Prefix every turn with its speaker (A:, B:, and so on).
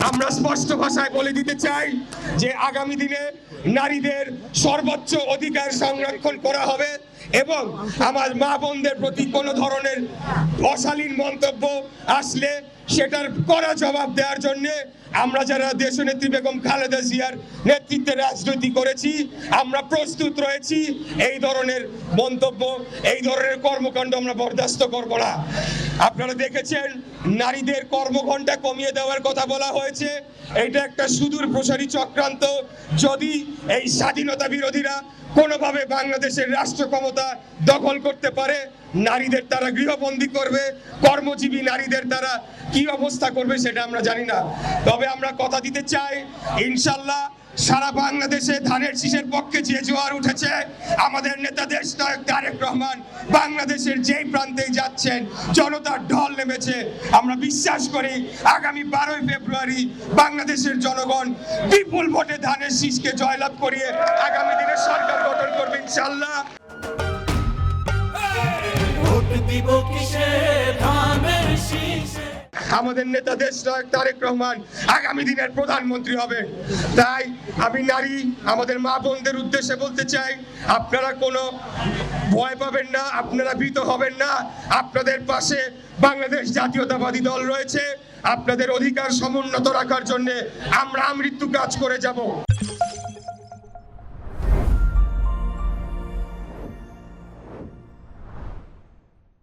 A: আমরা স্পষ্ট ভাষায় বলে দিতে চাই যে আগামী দিনে নারীদের সর্বোচ্চ অধিকার সংরক্ষণ করা হবে এবং আমার মা বোনদের প্রতি কোনো ধরনের অশালীন মন্তব্য আসলে সেটার কড়া জবাব দেওয়ার জন্য আমরা যারা দেশনেত্রী বেগম খালেদা জিয়ার নেতৃত্বে রাজনীতি করেছি আমরা প্রস্তুত রয়েছি। এই ধরনের মন্তব্য, এই ধরনের কর্মকাণ্ড আমরা বরদাস্ত করব না। আপনারা দেখেছেন নারীদের কর্মঘণ্টা কমিয়ে দেওয়ার কথা বলা হয়েছে। এটা একটা সুদূর প্রসারী চক্রান্ত। যদি এই স্বাধীনতা বিরোধীরা কোনোভাবে বাংলাদেশের রাষ্ট্র ক্ষমতা দখল করতে পারে, নারীদের তারা গৃহবন্দী করবে, কর্মজীবী নারীদের তারা কি অবস্থা করবে সেটা আমরা জানি না। তবে আমরা কথা দিতে চাই, ইনশাল্লাহ সারা বাংলাদেশে ধানের শীষের পক্ষে যে জোয়ার উঠেছে, আমাদের নেতা দেশ নায়ক তারেক রহমান বাংলাদেশের যেই প্রান্তেই যাচ্ছেন জনতার ঢল নেমেছে। আমরা বিশ্বাস করি আগামী 12ই ফেব্রুয়ারি বাংলাদেশের জনগণ বিপুল ভোটে ধানের শীষকে জয়লাভ করিয়ে আগামী দিনে সরকার গঠন করবে ইনশাল্লাহ। আমাদের নেতা দেশ নায়ক তারেক রহমান আগামী দিনের প্রধানমন্ত্রী হবে। তাই আমি নারী আমাদের মা বোনদের উদ্দেশ্যে বলতে চাই, আপনারা কোনো ভয় পাবেন না, আপনারা ভীত হবেন না। আপনাদের পাশে বাংলাদেশ জাতীয়তাবাদী দল রয়েছে। আপনাদের অধিকার সমুন্নত রাখার জন্য আমরা আমৃত্যু কাজ করে যাব।